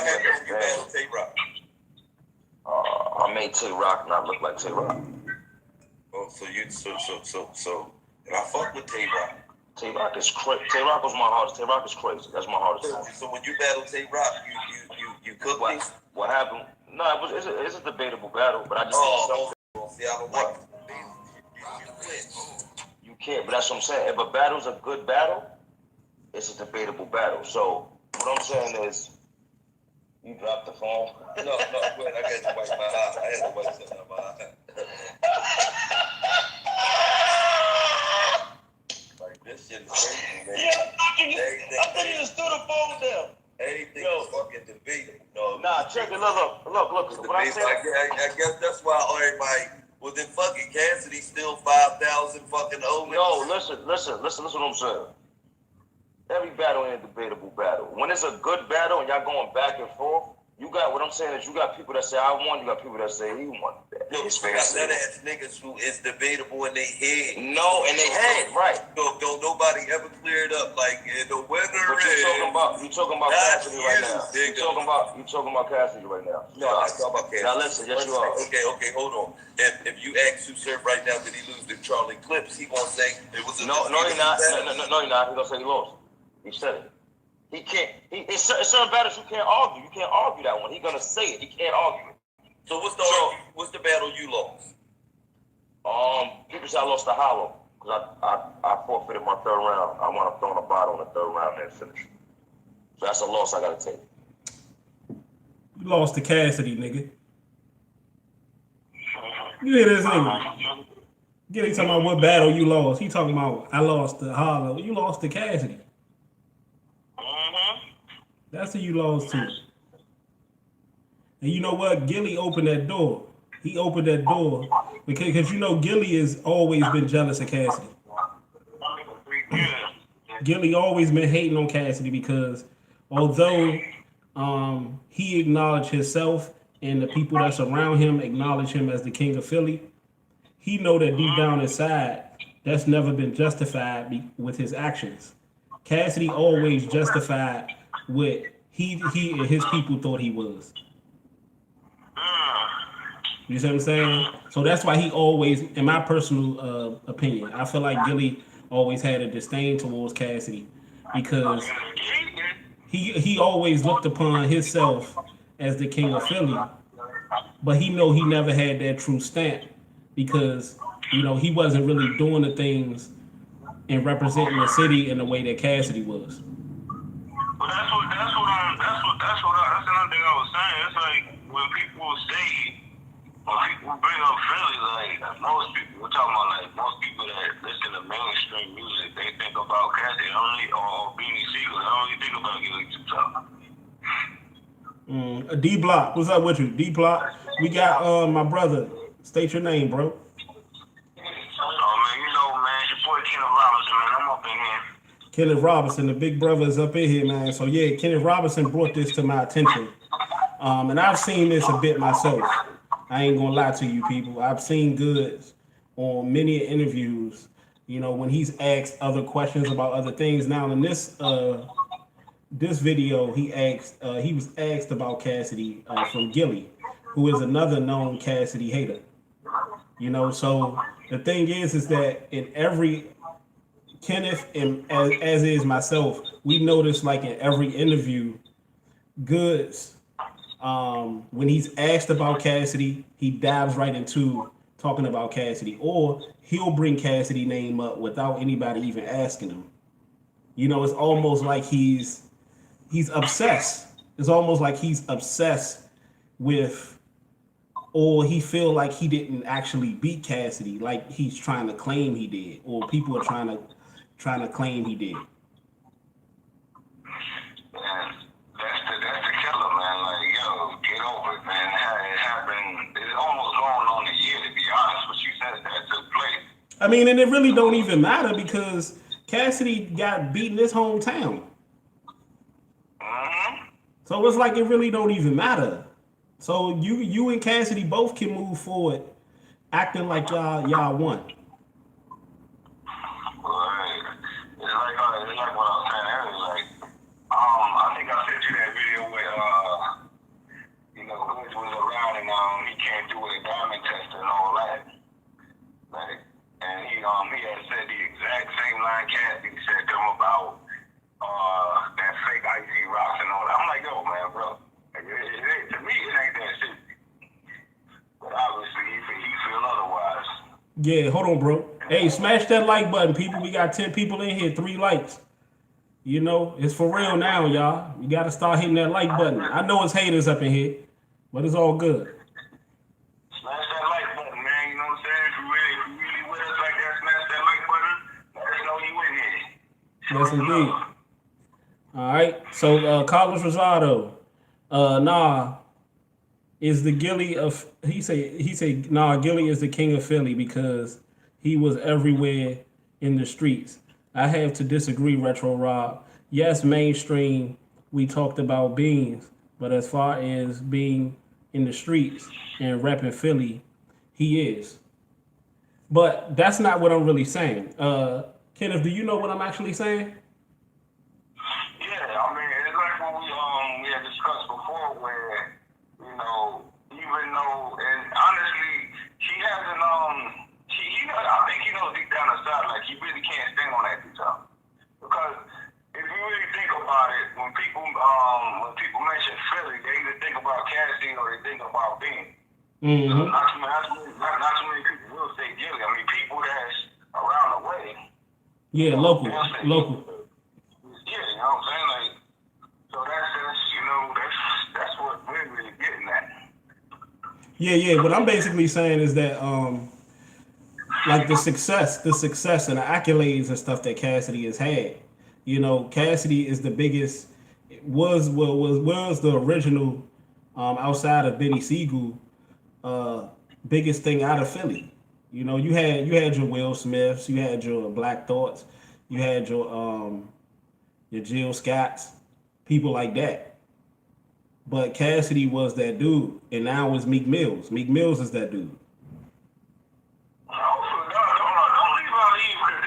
happened when you battled Tay-Rock? I made Tay-Rock not look like Tay-Rock. Oh, so and I fuck with Tay-Rock. Tay-Rock is crazy. Tay-Rock was my hardest. Tay-Rock is crazy. That's my hardest. So when you battled Tay-Rock, you cooked me? What happened? No, it's a debatable battle, but I just see, I don't like you can't, but that's what I'm saying. If a battle's a good battle, it's a debatable battle. So what I'm saying is, you dropped the phone. No, wait, I got to wipe my eye. I had to wipe something out my eye. Like, this shit is crazy, man. Yeah, I think you just threw the phone down. Anything is fucking debatable. No, check it. Look. What I said. I guess that's why everybody. Well, then fucking Cassidy still 5,000 fucking over. No, listen what I'm saying. Every battle ain't a debatable battle. When it's a good battle and y'all going back and forth, you got what I'm saying is you got people that say I won, you got people that say he won. No, you got none ass niggas who is debatable in their head. No, in their head, right. Don't nobody ever clear it up like the winner is. You talking about Cassidy right now. You talking about Cassidy right now. No, I'm not talking about Cassidy. Now listen, yes you are. Okay, hold on. If you ask Surf right now, did he lose to Charlie Clips? He gonna say it was a No, he not. No, he not. He gonna say he lost. He said it. He can't. It's certain battles you can't argue. You can't argue that one. He gonna say it. He can't argue it. So what's the battle you lost? People say I lost to Hollow because I forfeited my third round. I wound up throwing a bottle in the third round and finished. So that's a loss I gotta take. You lost to Cassidy, nigga. You hear this nigga? He talking about what battle you lost. He talking about I lost to Hollow. You lost to Cassidy. That's who you lost to. And you know what? Gilly opened that door. He opened that door because you know Gilly has always been jealous of Cassidy. Gilly always been hating on Cassidy because although he acknowledged himself and the people that surround him acknowledge him as the king of Philly, he know that deep down inside that's never been justified with his actions. Cassidy always justified what he and his people thought he was. You see what I'm saying? So that's why he always, in my personal opinion, I feel like Gilly always had a disdain towards Cassidy because he always looked upon himself as the king of Philly, but he know he never had that true stamp because you know he wasn't really doing the things and representing the city in the way that Cassidy was. Well, that's another thing I was saying. It's like when people bring up Philly, like most people, we're talking about like most people that listen to mainstream music, they think about Cassidy or Beanie Siegel. They don't really think about Gilly Two Top. D Block, what's up with you? D Block, we got my brother. State your name, bro. Oh man, you know, man, your boy Kenneth Robinson, man. I'm up in here. Kenneth Robinson, the big brother, is up in here, man. So yeah, Kenneth Robinson brought this to my attention, and I've seen this a bit myself. I ain't gonna lie to you people. I've seen Goodz on many interviews. You know when he's asked other questions about other things. Now in this video, he was asked about Cassidy from Gilly, who is another known Cassidy hater. You know, so the thing is that in every Kenneth and as is myself, we notice like in every interview, Goodz, when he's asked about Cassidy, he dives right into talking about Cassidy, or he'll bring Cassidy name up without anybody even asking him. You know, it's almost like he's obsessed. It's almost like he's obsessed with, or he feel like he didn't actually beat Cassidy, like he's trying to claim he did, or people are trying to claim he did. I mean, and it really don't even matter because Cassidy got beat in his hometown. So it's like it really don't even matter. So you and Cassidy both can move forward acting like y'all won. It's like what I was saying earlier. Like, I think I sent you that video with Yeah, hold on, bro. Hey, smash that like button, people. We got 10 people in here, 3 likes. You know, it's for real now, y'all. You got to start hitting that like button. I know it's haters up in here, but it's all good. Smash that like button, man. You know what I'm saying? If you really with us like that, smash that like button. Let us know you in here. Yes, indeed. All right. So, Carlos Rosado, nah, is the Gilly of he say nah, Gilly is the king of Philly because he was everywhere in the streets. I have to disagree, Retro Rob. Yes, mainstream, we talked about Beans, but as far as being in the streets and repping Philly, he is. But that's not what I'm really saying. Kenneth, do you know what I'm actually saying? Yeah, I mean, it's like what we had discussed before, where even though, and honestly, he hasn't I think he knows deep down inside, like he really can't stand on that guitar, because if you really think about it, when people mention Philly, they either think about Cassidy or they think about Bean. Mm-hmm. Not too many people will say Gilly. I mean, people that's around the way. Yeah, local. Yeah, you know what I'm saying? Like, so that's what we're really getting at. Yeah. What I'm basically saying is that like the success and the accolades and stuff that Cassidy has had. You know, Cassidy is the biggest was the original outside of Benny Siegel biggest thing out of Philly. You know, you had your Will Smiths, you had your Black Thoughts, you had your Jill Scotts, people like that. But Cassidy was that dude, and now it's Meek Mills. Meek Mills is that dude. Don't leave out Eve, because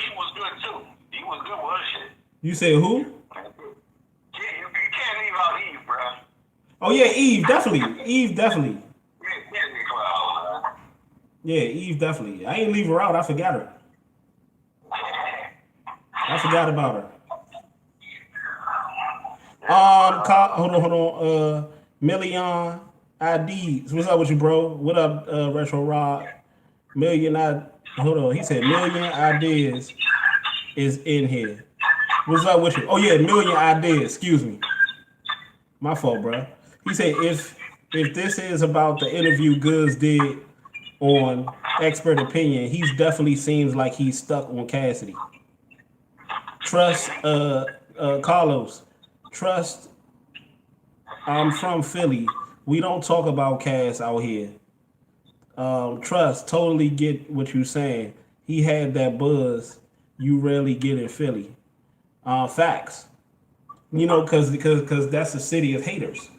he was good too. He was good with her shit. You said who? Yeah, you can't leave out Eve, bro. Oh yeah, Eve definitely. Eve definitely. Yeah, Eve definitely. I ain't leave her out. I forgot her. I forgot about her. Hold on. Million IDs. What's up with you, bro? What up, Retro Rock? Hold on. He said million ideas is in here. What's up with you? Oh yeah, million ideas. Excuse me. My fault, bro. He said if this is about the interview Goodz did on Expert Opinion, he's definitely seems like he's stuck on Cassidy. Trust, Carlos. Trust. I'm from Philly. We don't talk about Cass out here. Trust. Totally get what you're saying. He had that buzz you rarely get in Philly. Facts. You know, because that's a city of haters.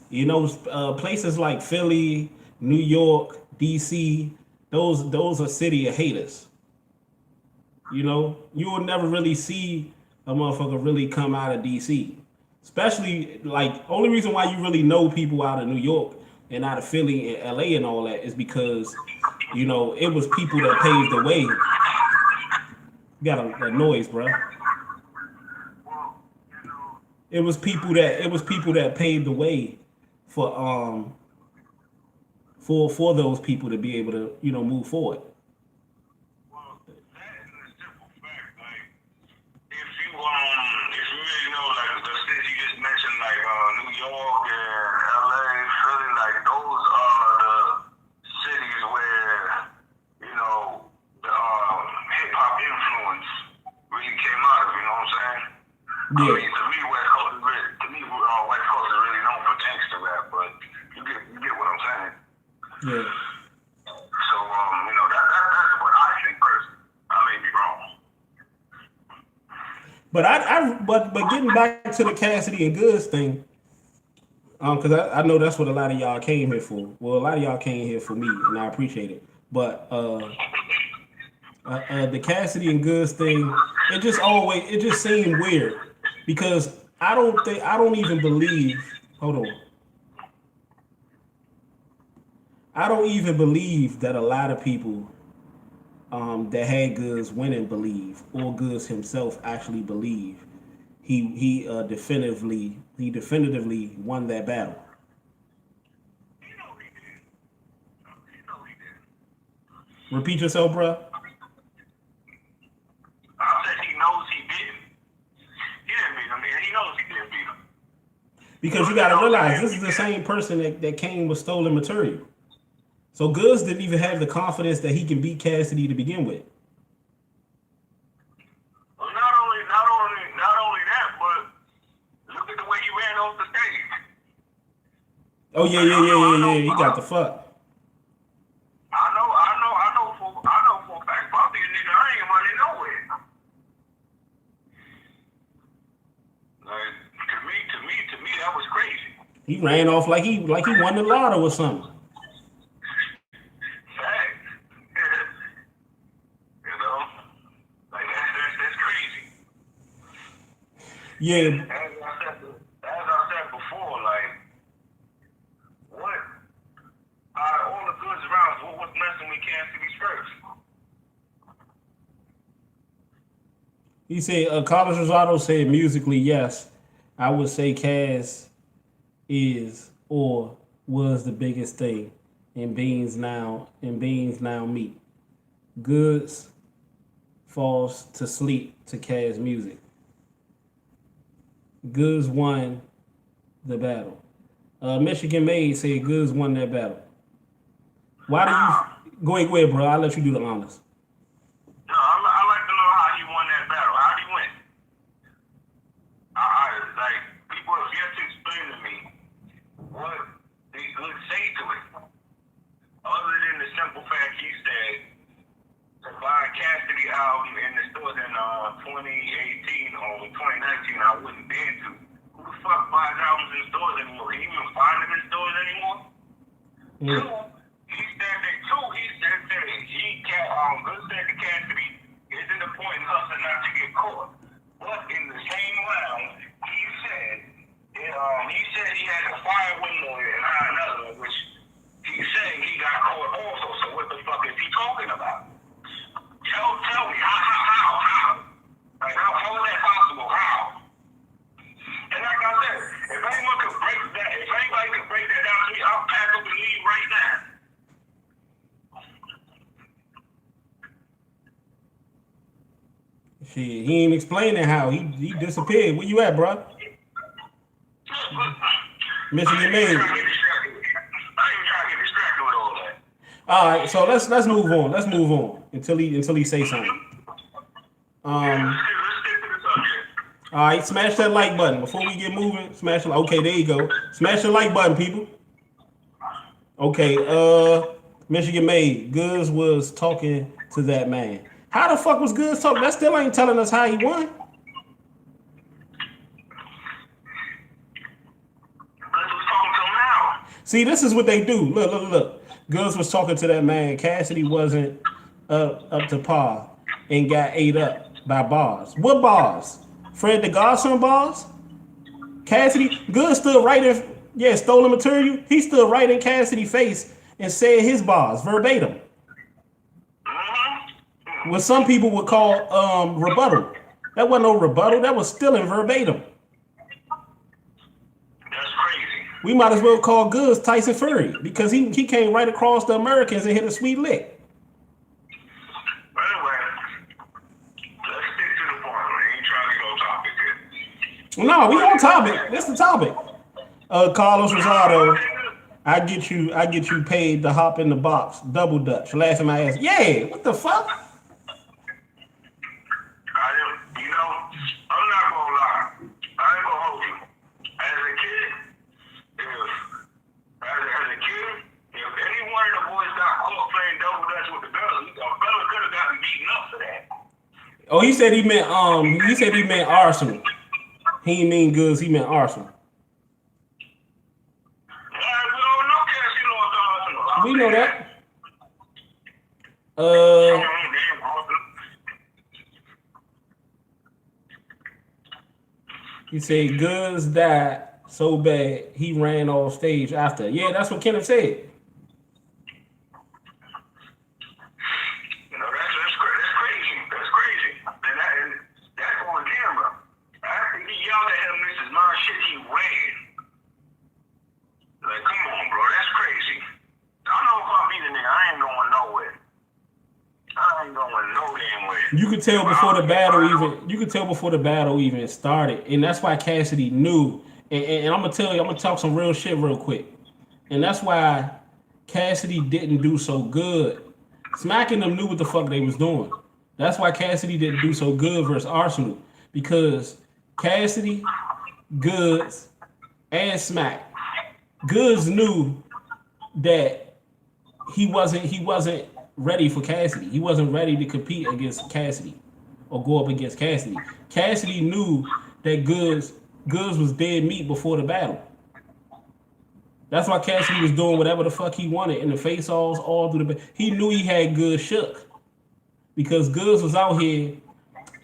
You know, places like Philly, New York, DC, those are city of haters. You know, you will never really see a motherfucker really come out of DC. Especially, like, only reason why you really know people out of New York and out of Philly and LA and all that is because, you know, it was people that paved the way. You got a noise, bro. It was people that paved the way for those people to be able to, you know, move forward. Well, that is a simple fact. Like, if you really know, like the cities you just mentioned, like New York and LA, Philly, like those are the cities where, you know, the hip hop influence really came out of. You know what I'm saying? Yeah. I mean, to me, West Coast is really known for gangster rap, but you get what I'm saying. Yeah. So, you know, that's what I think personally. I may be wrong. But getting back to the Cassidy and Goodz thing, because I know that's what a lot of y'all came here for. Well, a lot of y'all came here for me, and I appreciate it. But the Cassidy and Goodz thing, it just seemed weird because I don't even believe. Hold on. I don't even believe that a lot of people that had Goodz winning believe, or Goodz himself actually believe he definitively won that battle. You know he did. Repeat yourself, bro. I said he knows he didn't. He didn't beat him, man. He knows he didn't beat him. Because you got to realize this is the same person that came with stolen material. So Goodz didn't even have the confidence that he can beat Cassidy to begin with. Well, not only that, but look at the way he ran off the stage. Oh yeah. He got the fuck. I know for a fact, Bobby and nigga, I ain't running nowhere. Like, to me, that was crazy. He ran off like he won the lotto or something. Fact. You know, like that's crazy. Yeah. As I said before, like, what? All the Goodz rounds, what was messing with Cassidy's first? He said, Carlos Rosado said musically, yes. I would say Cass is or was the biggest thing. And Beans now meet. Goodz falls to sleep to Cass music. Goodz won the battle. Michigan Made said Goodz won that battle. Why do you go ahead, bro? I'll let you do the honors. No, I like to know how he won that battle. How did he win? Like, people have yet to explain to me what they could say to it. Other than the simple fact he said to buy a Cassidy album in the stores in 2018 or 2019, I wouldn't dare to. Who the fuck buys albums in stores anymore? Can you even find them in stores anymore? Two, he said that Goodz said to Cassidy, isn't the point in hustling not to get caught? But in the same round, he said he had a fire window and another one, which he's saying he got caught also. So what the fuck is he talking about? Tell me how? Like how is that possible? How? And like I said, if anybody could break that down to me, I'll pack up and leave right now. Shit, he ain't explaining how. He disappeared. Where you at, bro? Michigan Made. I ain't even trying to get distracted with all that. All right, so let's move on. Let's move on until he say something. Let's stick to the subject. All right, smash that like button before we get moving. Smash it. Okay, there you go. Smash the like button, people. Okay, Michigan Made. Goodz was talking to that man. How the fuck was Goodz talking? That still ain't telling us how he won. See, this is what they do. Look. Goodz was talking to that man. Cassidy wasn't up to par and got ate up by bars. What bars? Fred the Godson bars? Cassidy? Goodz stood right in, stolen material. He stood right in Cassidy's face and said his bars verbatim. What some people would call rebuttal. That wasn't no rebuttal. That was still in verbatim. That's crazy. We might as well call Goodz Tyson Fury because he came right across the Americans and hit a sweet lick. Anyway, let's stick to the point. We ain't trying to get on topic here. No, we on topic. That's the topic. Carlos Rosado, I get you paid to hop in the box, double dutch, laughing my ass. Yeah, what the fuck? I'm not gonna lie. I ain't gonna hold you. As a kid, if any one of the boys got caught playing double dutch with the fellas, a fella could have gotten beaten up for that. Oh, he said he meant Arsenal. He didn't mean Goodz, he meant Arsenal. We know that. He said Goodz died so bad he ran off stage after. Yeah, that's what Kenneth said. You know, that's crazy. That's crazy. And that's on camera. After he yelled at him, this is my shit, he ran. Like, come on, bro, that's crazy. I know if I beat a nigga, I ain't going nowhere. You could tell before the battle even. You could tell before the battle even started, and that's why Cassidy knew. And I'm gonna tell you, I'm gonna talk some real shit real quick, and that's why Cassidy didn't do so good. Smacking them knew what the fuck they was doing. That's why Cassidy didn't do so good versus Arsenal because Cassidy, Goodz, and Smack. Goodz knew that he wasn't ready for Cassidy. He wasn't ready to compete against Cassidy or go up against Cassidy. Cassidy knew that Goodz was dead meat before the battle. That's why Cassidy was doing whatever the fuck he wanted in the face-offs all through the. He knew he had Goodz shook because Goodz was out here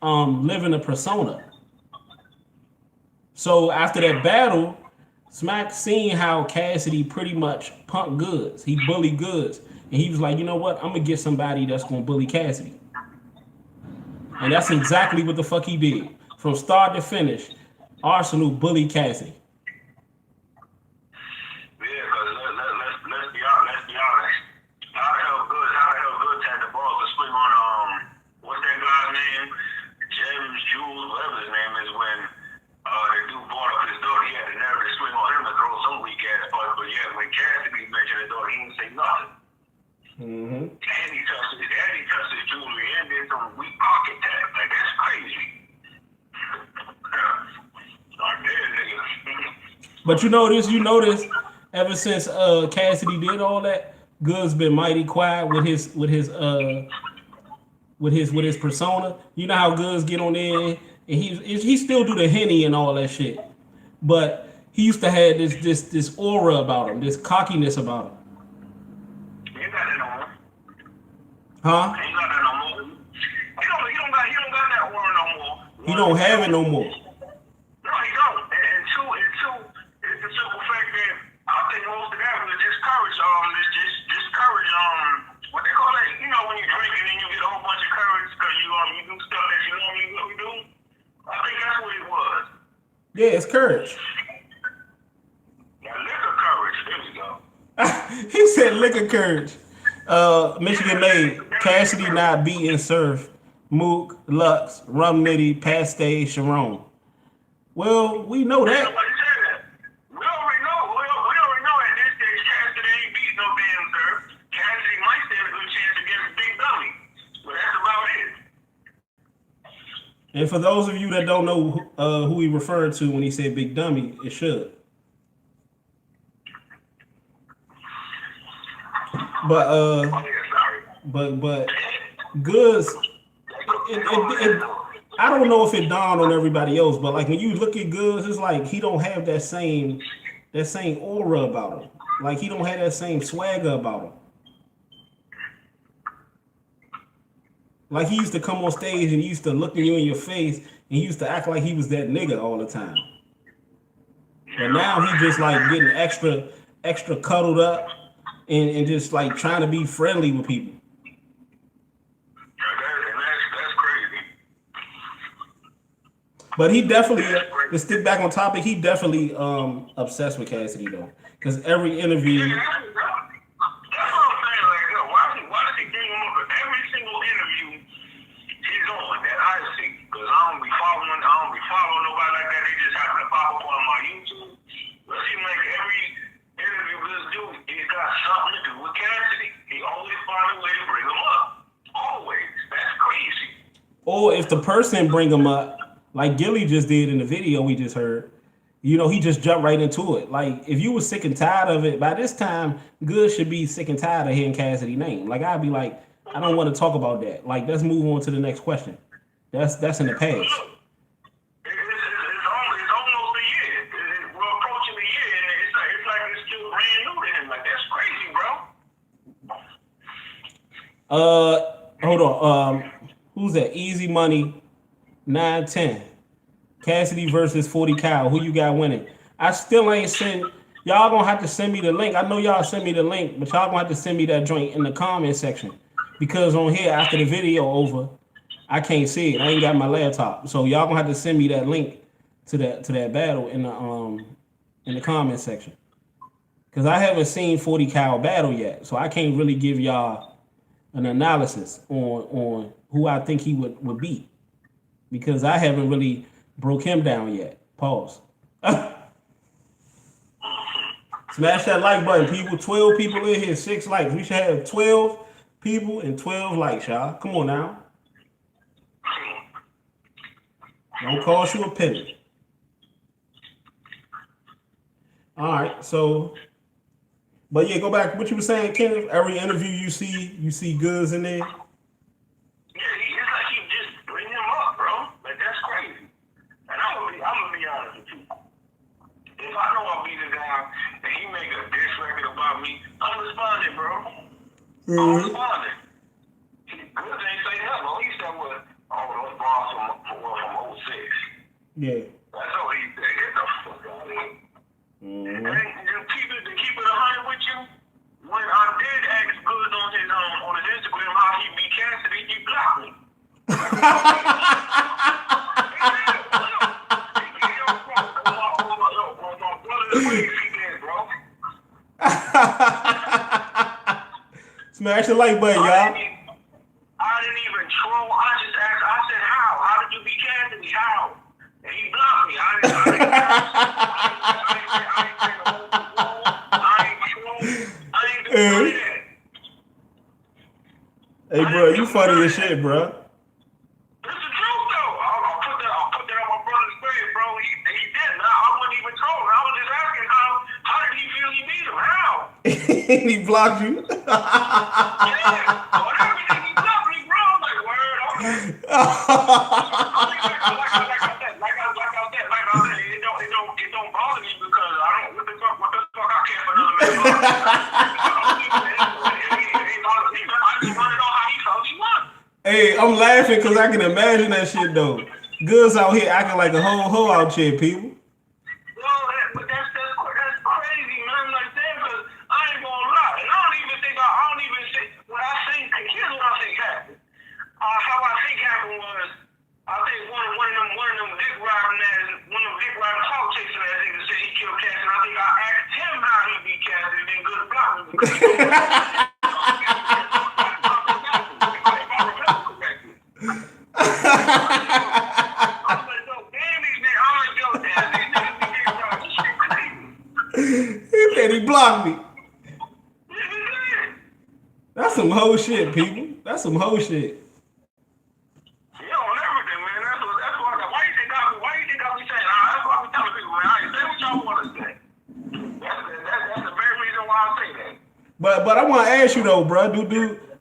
living a persona. So after that battle, Smack seen how Cassidy pretty much punked Goodz. He bullied Goodz. And he was like, you know what? I'm going to get somebody that's going to bully Cassidy. And that's exactly what the fuck he did. From start to finish, Arsenal bullied Cassidy. Yeah, because let's be honest. How the hell Goodz had the balls to swing on, what's that guy's name? James, Jules, whatever his name is, when the dude brought up his daughter, he had the nerve to swing on him and throw some weak ass part. But yeah, when Cassidy mentioned his daughter, he didn't say nothing. Mm-hmm. And he touched his jewelry and did some weak pocket tap. Like, that's crazy. But you notice ever since Cassidy did all that, Goodz been mighty quiet with his persona. You know how Goodz get on there and he still do the Henny and all that shit. But he used to have this aura about him, this cockiness about him. He ain't got that no more. Huh? He ain't got that no more. He don't got that aura no more. He don't have it no more. No, he don't. And two, it's the simple fact that I think most of that was just courage. Just courage. What they call that? You know, when you drink and then you get a whole bunch of courage because you do stuff that you normally do. I think that's what it was. Yeah, it's courage. Now, liquor courage. There we go. He said liquor courage. Michigan made Cassidy not beating Surf, Mook, Lux, Rum Nitty, Paste, Sharon. Well, we know that. Nobody said that. We already know at this stage Cassidy ain't beat no damn Surf. Cassidy might stand a good chance against Big Dummy. But that's about it. And for those of you that don't know who he referred to when he said Big Dummy, it should. But Goodz, I don't know if it dawned on everybody else, but like when you look at Goodz, it's like he don't have that same aura about him. Like he don't have that same swagger about him. Like he used to come on stage and he used to look at you in your face and he used to act like he was that nigga all the time. But now he just like getting extra cuddled up and just like trying to be friendly with people. That's crazy. But he definitely, to stick back on topic, he definitely obsessed with Cassidy though. Because every interview. That's what I'm saying. Like, why does he bring him up at every single interview he's on that I see? Because I don't be following nobody like that. They just happen to pop up on my YouTube. But it seems like every interview this dude, he's got something to do with Cassidy. He always find a way to bring him up. Always. That's crazy. Or if the person bring him up, like Gilly just did in the video we just heard, you know, he just jumped right into it. Like, if you were sick and tired of it, by this time, Goodz should be sick and tired of hearing Cassidy's name. Like, I'd be like, I don't want to talk about that. Like, let's move on to the next question. That's in the past. It's almost a year. We're approaching a year, and it's like it's still brand new to him. Like, that's crazy, bro. Hold on. Who's that? Easy Money 910. Cassidy versus 40 Cal. Who you got winning? I still ain't send. Y'all gonna have to send me the link. I know y'all send me the link, but y'all gonna have to send me that joint in the comment section because on here after the video over, I can't see it. I ain't got my laptop, so y'all gonna have to send me that link to that battle in the comment section because I haven't seen 40 Cal battle yet, so I can't really give y'all an analysis on who I think he would beat, because I haven't really broke him down yet. Pause. Smash that like button, people. 12 people in here, 6 likes. We should have 12 people and 12 likes, y'all. Come on now. Don't cost you a penny. All right, so, but yeah, go back. What you were saying, Kenneth? Every interview you see Goodz in there. Yeah, it's like he just bring him up, bro. Like, that's crazy. And I'm gonna be honest with you. If I know I'm beating down and he make a diss record about me, I'm responding, bro. I'm responding. Goodz ain't say hello. He said what? Oh, those bars from 06. Yeah. That's all he said. Get the fuck out of here. And to keep it 100 with you, when I did ask Goodz on his Instagram how he beat Cassidy, he blocked me. Smash the like button, y'all. I didn't even troll. I just asked. I said, "How? How did you beat Cassidy? How?" And he blocked me. I ain't doing that. Hey, bro, you funny as shit, bro. This is the truth, though. I'll put that on my brother's grave, bro. He didn't. I wasn't even trolling. I was just asking how did he feel he beat him? How? He blocked you. Yeah. Whatever. He blocked me, bro. I'm like, word. Okay. It don't bother me because I don't. What the fuck? I care for another man. I just want to know how he felt. He won. Hey, I'm laughing because I can imagine that shit though. Goodz out here acting like a whole hoe out here, people. But that's crazy, man. Like that, because I ain't gonna lie. And I don't even say when I think. Here's what I think happened. How I think happened was, I think one of them dick riding talk chasing that nigga said he killed Cassidy. I think I asked him how he beat Cassidy, then Goodz blocked me because he He said he blocked me. That's some hoe shit, people. That's some hoe shit. Yeah, on everything, man. That's why. Why you think I be saying? That's why I be telling people, man. I ain't say what y'all want to say. That's the very reason why I say that. But I want to ask you though, bro.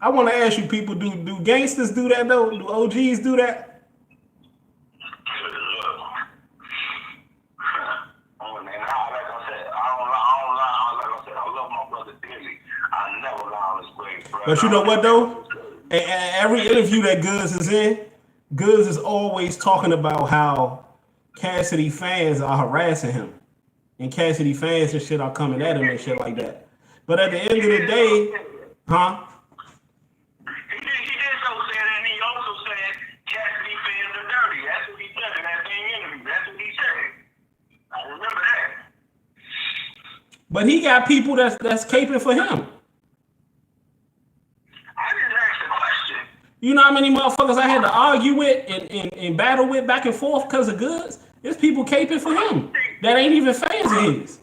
I want to ask you, people? Do gangsters do that though? Do OGs do that? Oh man, like I said, I don't lie. Like I said, I love my brother dearly. I never lie on his grave, bro. But you know what though? Every interview that Goodz is in, Goodz is always talking about how Cassidy fans are harassing him, and Cassidy fans and shit are coming at him and shit like that. But at the end of the day, huh? He did so say that, and he also said Cassidy fans are dirty. That's what he said in that same interview. That's what he said. I remember that. But he got people that's caping for him. I just asked a question. You know how many motherfuckers I had to argue with and battle with back and forth because of Goodz? There's people caping for him that ain't even fans of his.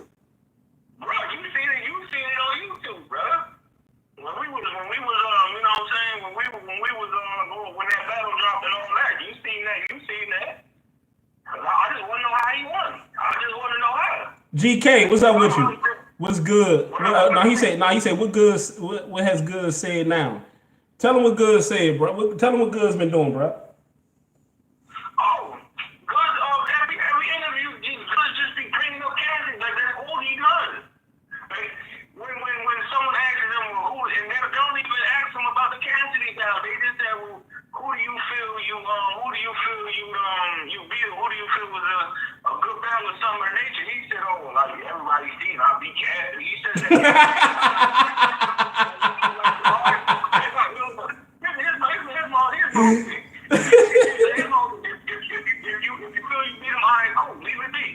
Bro, you seen it on YouTube, bro. When we was you know what I'm saying, when that battle dropped and all that, you seen that. I just want to know how he won. I just want to know how. GK, what's up with you? What's good? No, he said what has Goodz said now? Tell him what Goodz said, bro. Tell him what Goodz been doing, bro. Oh, Goodz, every interview, Goodz just be bringing up Cassidy. Like, that's all he does. Like, when someone asks him, well, who, and they don't even ask him about the Cassidy battle. They just say, well, who do you feel you beat? Who do you feel was a good battle of some of nature? He said, oh, like everybody's seen, I beat Cassidy. He said that. If you feel you beat him, I ain't cool. Leave it be.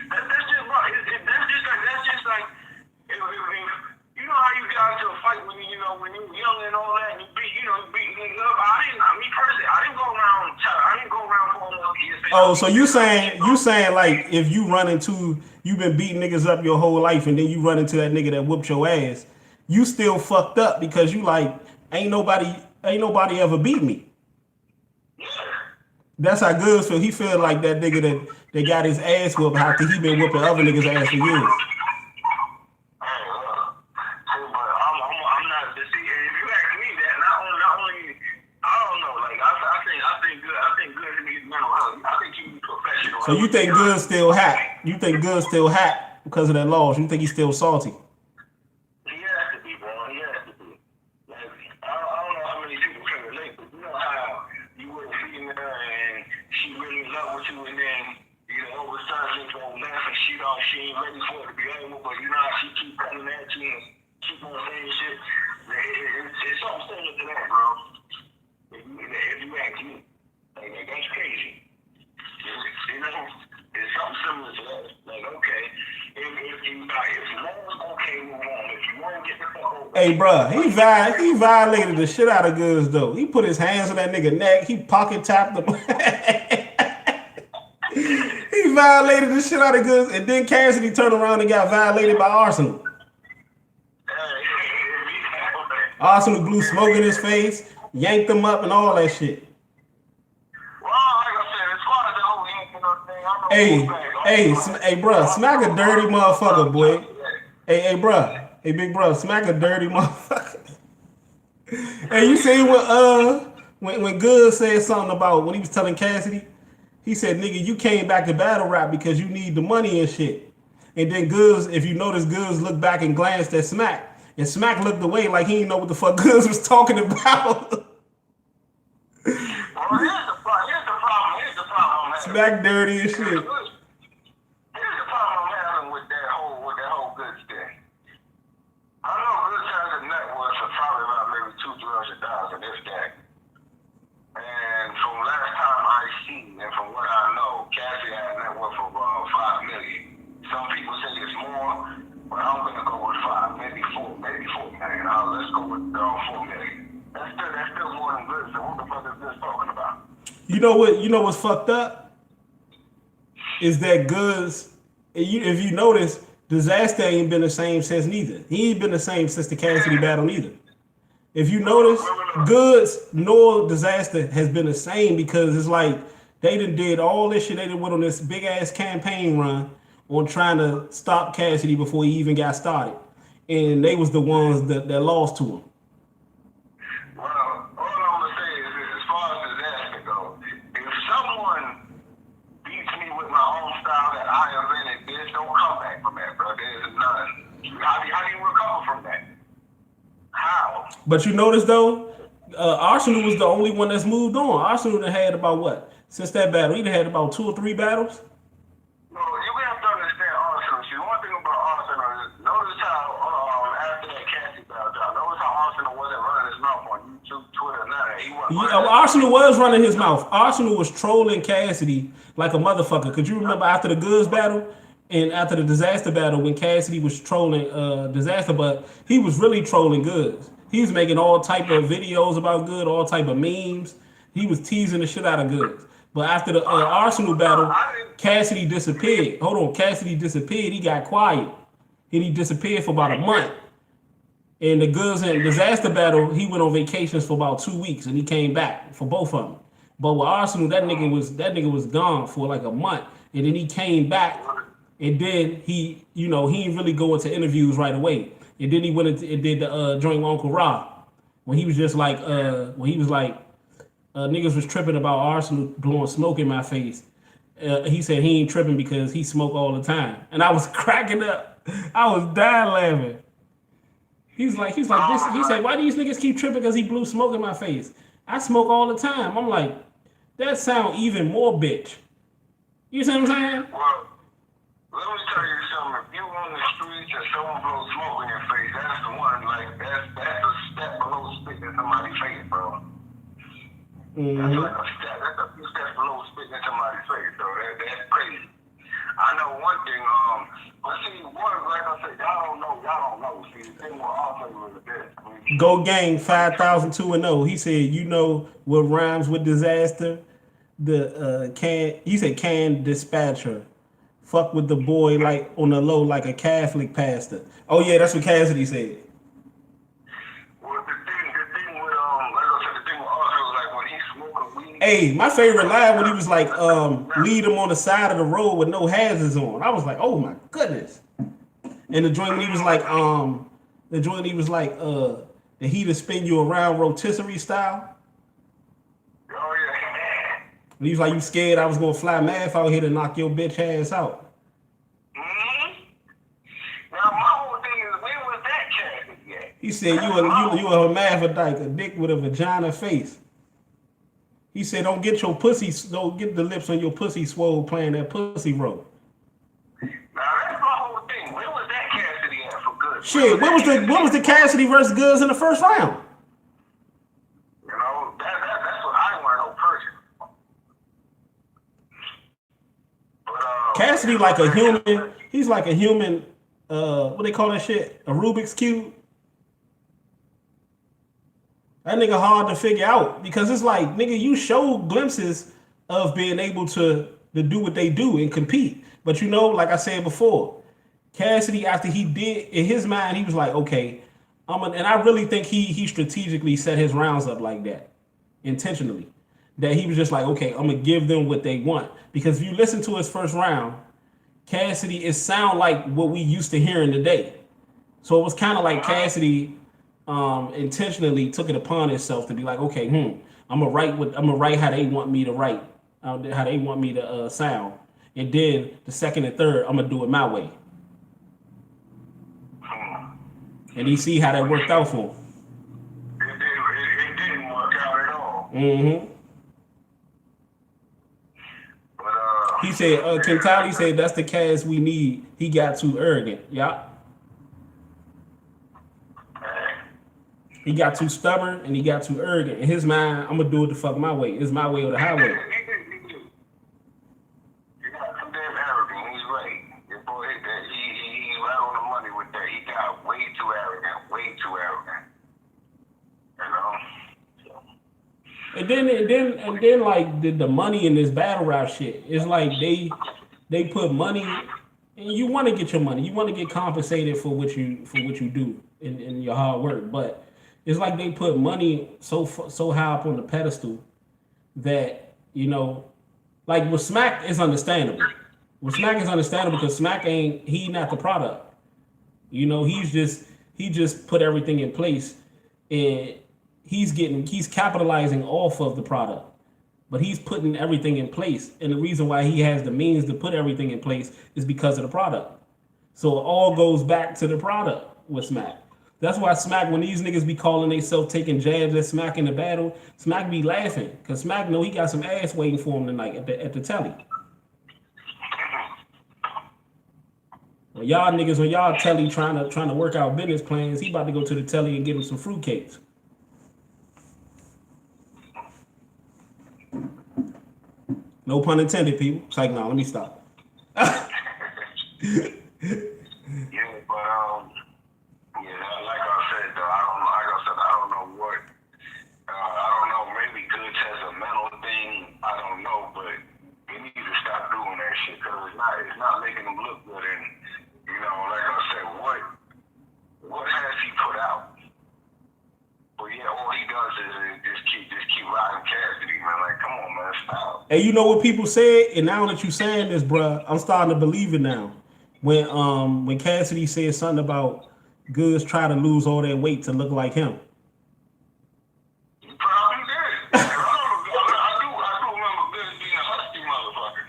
That's just like if you know how you got into a fight when you young and all that, and you beat niggas up. Me personally, Oh, so you saying like if you run into you've been beating niggas up your whole life and then you run into that nigga that whooped your ass, you still fucked up because you like ain't nobody ever beat me. Yeah. That's how Goodz feel. He feel like that nigga that got his ass whooped after he been whooping other niggas ass for years. I'm not to see. If you ask me that, not only, I don't know. Like I think good needs mental health. I think he needs professional. So you think Goodz still hot? You think Goodz still hot because of that loss? You think he's still salty? He has to be, bro. He has to be. Like I don't know how many people can relate, but you know how you with a female and she really in love with you, and then all of a sudden she go laugh and she ain't ready for it to be over, but you know how she keep coming at you and keep on saying shit. It's something similar to that, bro. If you ask me, like that's crazy. It's something similar to that. Like, okay, if love's okay, move on. If you want to get the fuck over. Hey, bruh, he violated the shit out of Goodz though. He put his hands on that nigga neck. He pocket tapped him. He violated the shit out of Goodz, and then Cassidy turned around and got violated by Arsenal. Arsenal blew smoke in his face, yanked him up, and all that shit. Well, like I said, as far as the whole yanking thing, Hey, bruh, smack a dirty motherfucker, boy. Hey, bruh. Hey, big bruh, smack a dirty motherfucker. Hey, you see when Goodz said something about when he was telling Cassidy, he said, nigga, you came back to battle rap because you need the money and shit. And then Goodz, if you notice, Goodz looked back and glanced at Smack. And Smack looked away like he didn't know what the fuck Goodz was talking about. Well, here's the problem. Smack dirty and shit. Here's the problem I'm having with that whole Goodz thing. I know Goodz has a net worth of probably about maybe $200,000, if that. And from last time I seen, and from what I know, Cassidy had a net worth of $5 million. Some people say it's more, but I'm gonna go with 5, maybe 4 million. Let's go with 4 million. That's still more than Goodz. So what the fuck is this talking about? You know what's fucked up? Is that Goodz, if you notice, Disaster ain't been the same since neither. He ain't been the same since the Cassidy battle neither. If you notice, Goodz nor Disaster has been the same because it's like they did all this shit. They went on this big ass campaign run on trying to stop Cassidy before he even got started. And they was the ones that lost to him. Well, all I'm gonna say is this, as far as Disaster goes, if someone beats me with my own style that I invented, there's no comeback from that, bro. There's none. How do you recover from that? How? But you notice though, Arsenal was the only one that's moved on. Arsenal done had about what? Since that battle, he done had about 2 or 3 battles. No, you have to understand Arsenal. See, one thing about Arsenal is notice how after that Cassidy battle, notice how Arsenal wasn't running his mouth on YouTube, Twitter, nothing. Arsenal was running his mouth. Arsenal was trolling Cassidy like a motherfucker. Could you remember after the Goodz battle and after the Disaster battle when Cassidy was trolling Disaster, but he was really trolling Goodz. He was making all type of videos about Goodz, all type of memes. He was teasing the shit out of Goodz. But after the Arsenal battle, Cassidy disappeared. Hold on, Cassidy disappeared. He got quiet. And he disappeared for about a month. And the Goodz and Disaster battle, he went on vacations for about 2 weeks and he came back for both of them. But with Arsenal, that nigga was gone for like a month. And then he came back and then he didn't really go into interviews right away. And then he went into and did the joint with Uncle Rob. When he was just like, niggas was tripping about Arsenal blowing smoke in my face. He said he ain't tripping because he smoke all the time. And I was cracking up. I was dying laughing. He's like this. He said, why these niggas keep tripping because he blew smoke in my face? I smoke all the time. I'm like, that sound even more bitch. You see what I'm saying? Well, let me tell you something. If you on the streets and someone blows smoke in your face, that's the one, like, that's a step below spitting in somebody's face, bro. That's like that's a few steps below spitting in somebody's face, though. That's crazy. I know one thing, but see, like I said, y'all don't know. See, the thing with Arsenal was this. Go Gang 5,002 and 0. He said, you know what rhymes with Disaster? he said can dispatcher fuck with the boy like on the low like a Catholic pastor. Oh yeah, that's what Cassidy said. Well, the thing with like I said, the thing with Arthur was like when he's smoking weed. Hey, my favorite line when he was like, lead him on the side of the road with no hazards on. I was like, oh my goodness. And the joint when he was like, that he to spin you around rotisserie style. Oh yeah. And he was like, you scared I was gonna fly math out here to knock your bitch ass out. Mm-hmm. Now my whole thing is, when was that Cassidy at? He said you a hermaphrodite, a dick with a vagina face. He said don't get the lips on your pussy swole playing that pussy role. Now that's my whole thing. When was that Cassidy at for good? Shit, what was the Cassidy versus Goodz in the first round? You know, that's what I want to know personally. But, Cassidy like a human. He's like a human. What they call that shit? A Rubik's cube. That nigga hard to figure out because it's like, nigga, you show glimpses of being able to do what they do and compete. But you know, like I said before, Cassidy, after he did, in his mind, he was like, okay, and I really think he strategically set his rounds up like that, intentionally. That he was just like, okay, I'm gonna give them what they want. Because if you listen to his first round, Cassidy, it sound like what we used to hearing today. So it was kind of like Cassidy intentionally took it upon himself to be like, okay, I'm gonna write how they want me to write, how they want me to sound, and then the second and third, I'm gonna do it my way. And he see how that worked out for him. It didn't work out at all. Mm-hmm. But He said, Kentali said that's the Cass we need. He got too arrogant. Yeah. He got too stubborn and he got too arrogant. In his mind, I'm gonna do it the fuck my way. It's my way or the highway. He got too damn arrogant. He's right. Your boy, he's right on the money with that. He got way too arrogant. Way too arrogant. You know. And then like the money in this battle rap shit. It's like they put money, and you want to get your money. You want to get compensated for what you do in your hard work, but it's like they put money so high up on the pedestal that, you know, like with Smack is understandable. With Smack is understandable because Smack he not the product. You know, he just put everything in place and he's capitalizing off of the product. But he's putting everything in place. And the reason why he has the means to put everything in place is because of the product. So it all goes back to the product with Smack. That's why Smack, when these niggas be calling themselves taking jabs at Smack in the battle, Smack be laughing. Because Smack know he got some ass waiting for him tonight at the telly. Well, y'all niggas on y'all telly trying to work out business plans, he about to go to the telly and get him some fruitcakes. No pun intended, people. It's like, no, let me stop. Like I said, though, I don't know what. I don't know. Maybe Goodz has a mental thing. I don't know, but he needs to stop doing that shit because it's not making him look good. And you know, like I said, what has he put out? But yeah, all he does is just keep riding Cassidy, man. Like, come on, man, stop. Hey, you know what people said, and now that you saying this, bruh, I'm starting to believe it now. When Cassidy said something about Goodz try to lose all that weight to look like him. He probably did. I do remember Goodz being a husky motherfucker.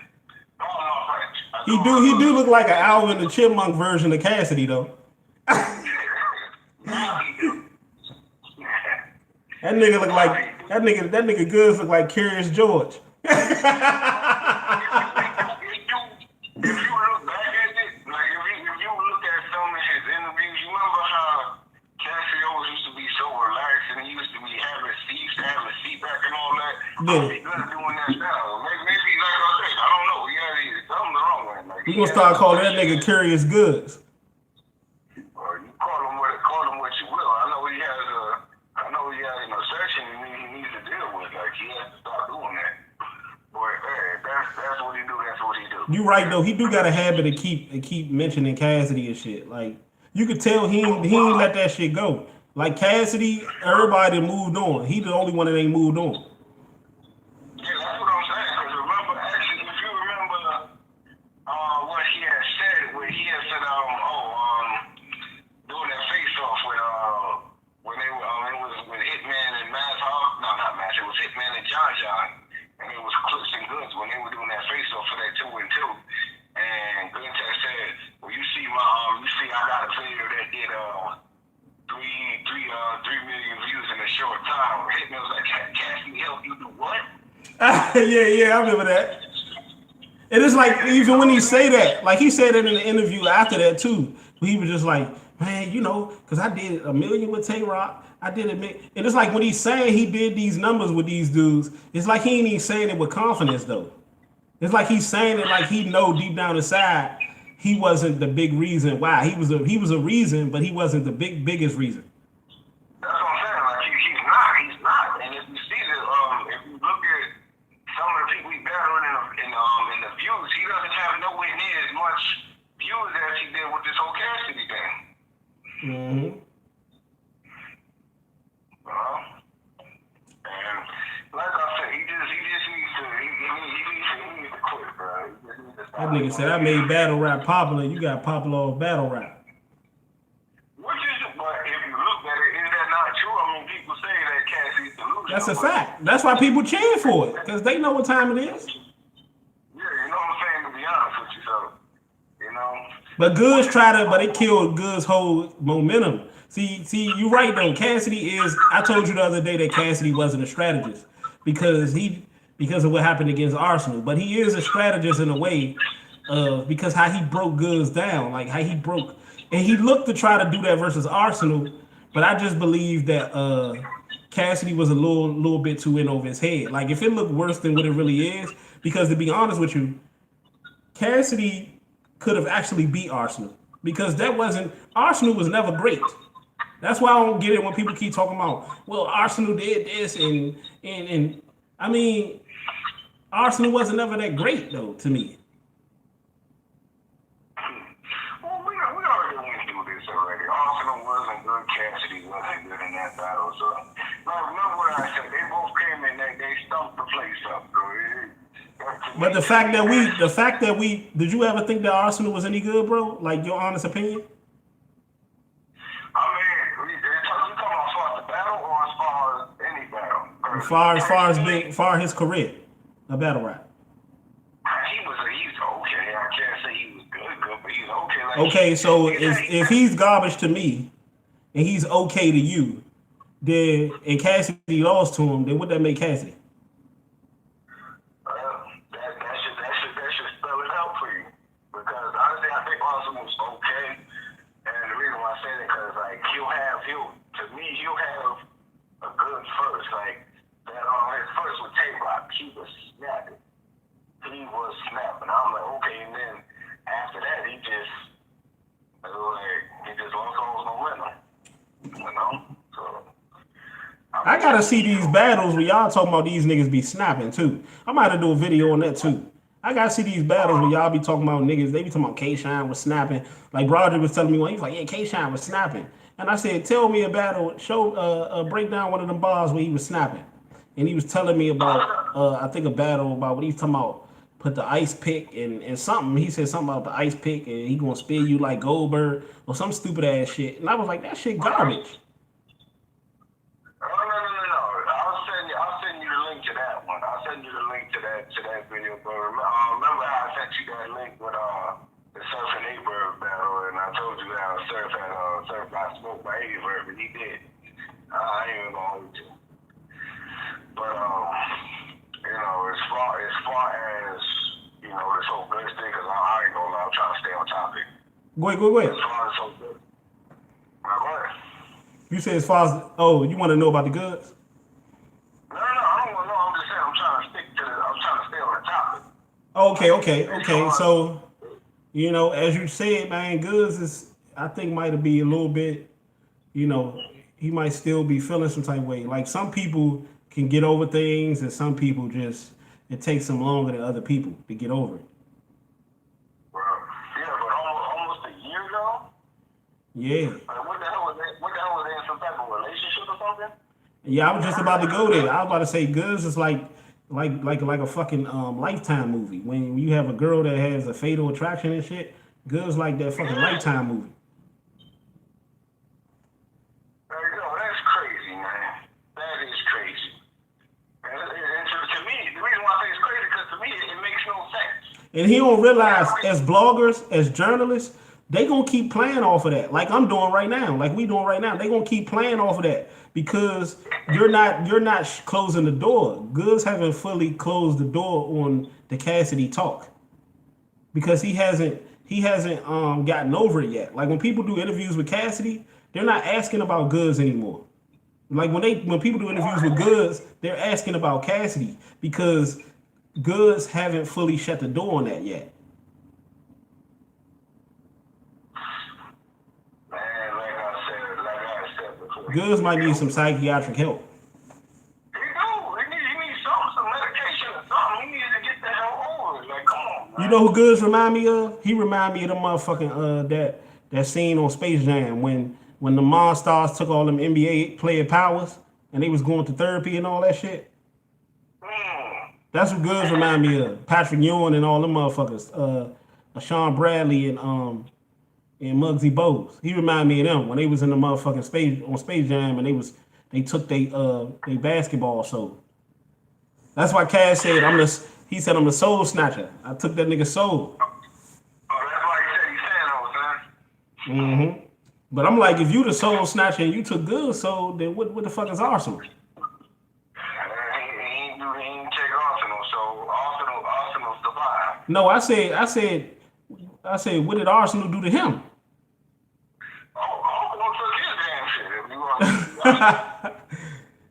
Oh, my French. He do look like an Alvin the Chipmunk version of Cassidy though. That nigga look like that nigga Goodz look like Curious George. If you look back at it, like if you look at some of his interviews, you remember how Cassidy always used to be so relaxed and he used to have a seat back and all that. Yeah. He's good at doing that now. Maybe like I said, I don't know. Yeah, something wrong with him. Like, We gonna start calling that nigga Curious Goodz. Or you call him what you will. I know he has an obsession he needs to deal with. Like he has to stop doing that. But You right though. He do got a habit of keep mentioning Cassidy and shit. Like you could tell he ain't let that shit go. Like Cassidy, everybody moved on. He the only one that ain't moved on. Yeah, that's what I'm saying. Because remember, actually, if you remember what he had said, when he had said, doing that face off with when they were it was with Hitman and Mass Hog. No, not Mass. It was Hitman and John, and it was Clips and Goodz when they were doing that face off for that 2 and 2. And Goodz had said, "Well, you see I got a video that did 3 million views in a short time." Hitman was like, "Cassidy help you do what?" Yeah, I remember that. And it's like even when he say that, like he said it in the interview after that too. He was just like, man, you know, because I did 1 million with Tay Rock. I did it, and it's like when he's saying he did these numbers with these dudes, it's like he ain't even saying it with confidence though. It's like he's saying it like he know deep down inside he wasn't the big reason why. He was a reason, but he wasn't the biggest reason. That's what I'm saying. Like he's not. And if you see that, if you look at some of the people he battling in the views, he doesn't have nowhere near as much views as he did with this whole Cassidy thing. Mm-hmm. And like I said, he just needs to quit, bro. He just needs to stop. That nigga said I made battle rap popular. You got popular off battle rap. Which is, but if you look at it, is that not true? I mean, people say that Cassidy's delusional. That's a fact. That's why people cheer for it, because they know what time it is. Yeah, you know what I'm saying, to be honest with you, so, you know. But Goodz but it killed Goodz' whole momentum. See, you right though. Cassidy is. I told you the other day that Cassidy wasn't a strategist because of what happened against Arsenal. But he is a strategist in a way, because how he broke Goodz down, like how he broke, and he looked to try to do that versus Arsenal. But I just believe that Cassidy was a little bit too in over his head. Like if it looked worse than what it really is, because to be honest with you, Cassidy could have actually beat Arsenal because Arsenal was never great. That's why I don't get it when people keep talking about, well, Arsenal did this and I mean, Arsenal wasn't never that great though to me. Well, we already went through this already. Arsenal wasn't good. Cassidy wasn't good in that battle. So, remember what I said? They both came in. They stumped the place up, bro. But the fact that we, did you ever think that Arsenal was any good, bro? Like your honest opinion? I mean, you talking about as far as the battle or as far as any battle? As far as his career, a battle rap. He's okay. I can't say he was good, but he's okay. Like, okay, so if he's garbage to me and he's okay to you, then and Cassidy lost to him, then what that make Cassidy? That should spell it out for you. Because honestly, I think Arsenal was okay. And the reason why I say that because like he'll have a good first. Like that his first with Tay Rock, he was snapping. I'm like, okay, and then after that he just lost all his momentum. You know? So I gotta see these battles where y'all talking about these niggas be snapping too. I might have to do a video on that too. I gotta see these battles where y'all be talking about niggas. They be talking about K-Shine was snapping. Like Roger was telling me one, he's like, yeah, K-Shine was snapping. And I said, tell me a battle, break down one of them bars where he was snapping. And he was telling me about, I think a battle about what he's talking about, put the ice pick and something. He said something about the ice pick and he gonna spill you like Goldberg or some stupid ass shit. And I was like, that shit garbage. I'll send you the link to that one. I'll send you the link to that video. But remember how I sent you that link with the Surf and A-Verb battle, and I told you how Surf got smoked by A-Verb, and he did. I ain't even gonna hold you. But as far as this whole Goodz thing, because I ain't gonna lie, I'm trying to stay on topic. Go ahead. As far as so good. Go ahead. You said as far as you want to know about the Goodz? No, I don't want to know. I'm just saying I'm trying to stay on the topic. Okay. So, as you said, man, Goodz is, I think, might be a little bit, he might still be feeling some type of way. Like some people can get over things, and some people it takes them longer than other people to get over it. Yeah. Like, what the hell was that? What the hell was they in some type of relationship or something? Yeah, I was just about to go there. I was about to say Goodz is like a fucking Lifetime movie. When you have a girl that has a fatal attraction and shit, Goodz like that fucking Lifetime movie. There you go. That's crazy, man. That is crazy. And to me, the reason why I say it's crazy because to me it makes no sense. And he don't realize as bloggers, as journalists, they gonna keep playing off of that. Like I'm doing right now, like we doing right now. They gonna keep playing off of that because you're not closing the door. Goodz haven't fully closed the door on the Cassidy talk because he hasn't gotten over it yet. Like when people do interviews with Cassidy, they're not asking about Goodz anymore. Like when people do interviews with Goodz, they're asking about Cassidy because Goodz haven't fully shut the door on that yet. Man, like I said before. Goodz might need some psychiatric help. He needs some medication or something. He needs to get the hell over it. Like, come on, man. You know who Goodz remind me of? He remind me of the motherfucking that scene on Space Jam when the Monstars took all them NBA player powers and they was going to therapy and all that shit. That's what Goodz remind me of. Patrick Ewing and all them motherfuckers. Sean Bradley and Muggsy Bogues. He remind me of them when they was in the motherfucking Space Jam and they took they basketball soul. That's why Cass said I'm the soul snatcher. I took that nigga soul. Oh, that's why he said Thanos, man. Mm-hmm. But I'm like, if you the soul snatcher and you took Goodz soul, then what the fuck is Arsenal? He ain't take Arsenal, so Arsenal survived. No, I said, what did Arsenal do to him? Arsenal took his damn shit. If you want to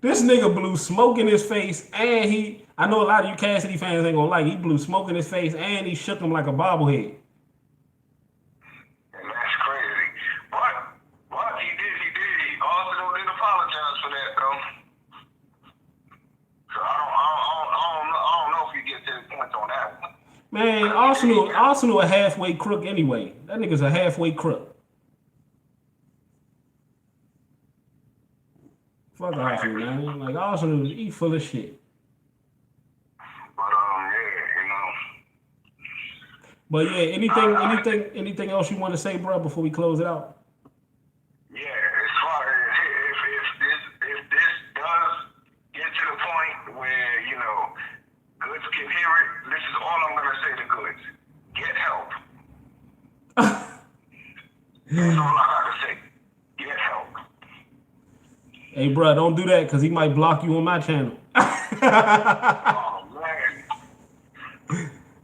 This nigga blew smoke in his face, and I know a lot of you Cassidy fans ain't gonna like it. He blew smoke in his face, and he shook him like a bobblehead. And that's crazy. But he did. Arsenal didn't apologize for that, though. So I don't know if you get to the point on that one. Man, Arsenal a halfway crook anyway. That nigga's a halfway crook. Fuck Arsenal, man. Like Arsenal, he full of shit. But yeah, you know. But yeah, anything else you want to say, bro, before we close it out? Yeah, as far as if this does get to the point where, you know, Goodz can hear it, this is all I'm gonna say to Goodz. Get help. That's all I gotta say. Get help. Hey, bro, don't do that because he might block you on my channel. Oh man.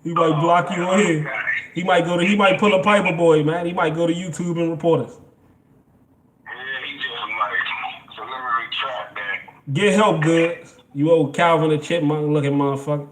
He might block you on here. He might pull a Piper Boy, man. He might go to YouTube and report us. Yeah, he just might. So let me retract that. Get help, Goodz. You old Calvin the Chipmunk looking motherfucker.